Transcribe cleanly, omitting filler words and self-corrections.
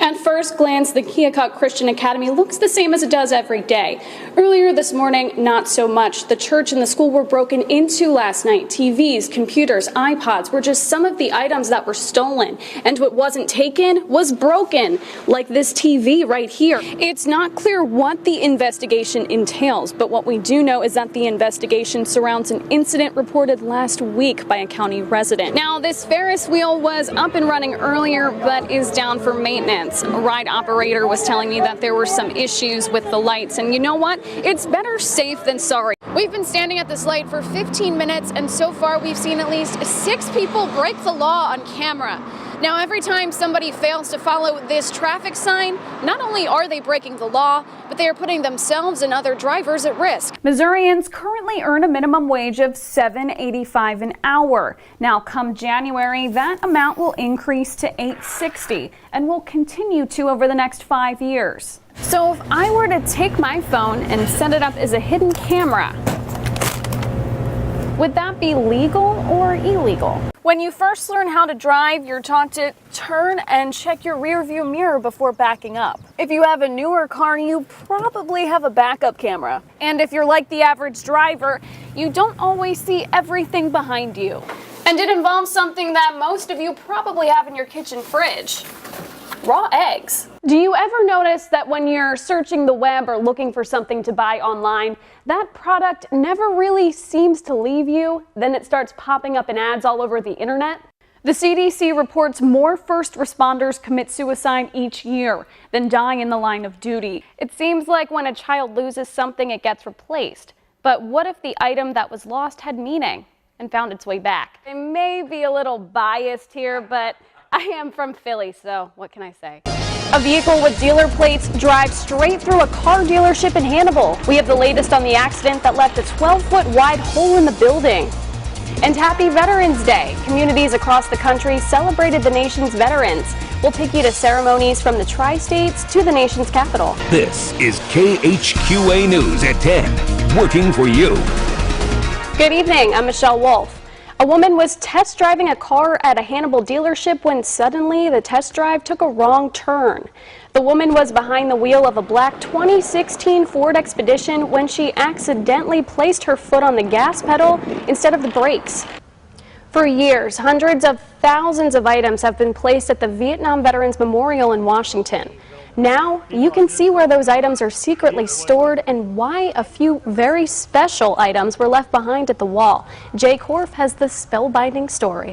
At first glance, the Keokuk Christian Academy looks the same as it does every day. Earlier this morning, not so much. The church and the school were broken into last night. TVs, computers, iPods were just some of the items that were stolen. And what wasn't taken was broken, like this TV right here. It's not clear what the investigation entails, but what we do know is that the investigation surrounds an incident reported last week by a county resident. Now, this Ferris wheel was up and running earlier, but is down for maintenance. A ride operator was telling me that there were some issues with the lights, and you know what? It's better safe than sorry. We've been standing at this light for 15 minutes, and so far we've seen at least 6 people break the law on camera. Now, every time somebody fails to follow this traffic sign, not only are they breaking the law, but they are putting themselves and other drivers at risk. Missourians currently earn a minimum wage of $7.85 an hour. Now, come January, that amount will increase to $8.60 and will continue to over the next 5 years. So if I were to take my phone and set it up as a hidden camera, would that be legal or illegal? When you first learn how to drive, you're taught to turn and check your rearview mirror before backing up. If you have a newer car, you probably have a backup camera. And if you're like the average driver, you don't always see everything behind you. And it involves something that most of you probably have in your kitchen fridge: raw eggs. Do you ever notice that when you're searching the web or looking for something to buy online, that product never really seems to leave you? Then it starts popping up in ads all over the internet? The CDC reports more first responders commit suicide each year than die in the line of duty. It seems like when a child loses something, it gets replaced. But what if the item that was lost had meaning and found its way back? I may be a little biased here, but I am from Philly, so what can I say? A vehicle with dealer plates drives straight through a car dealership in Hannibal. We have the latest on the accident that left a 12-foot wide hole in the building. And happy Veterans Day. Communities across the country celebrated the nation's veterans. We'll take you to ceremonies from the tri-states to the nation's capital. This is KHQA News at 10, working for you. Good evening, I'm Michelle Wolf. A woman was test driving a car at a Hannibal dealership when suddenly the test drive took a wrong turn. The woman was behind the wheel of a black 2016 Ford Expedition when she accidentally placed her foot on the gas pedal instead of the brakes. For years, hundreds of thousands of items have been placed at the Vietnam Veterans Memorial in Washington. Now, you can see where those items are secretly stored and why a few very special items were left behind at the wall. Jake Horf has the spellbinding story.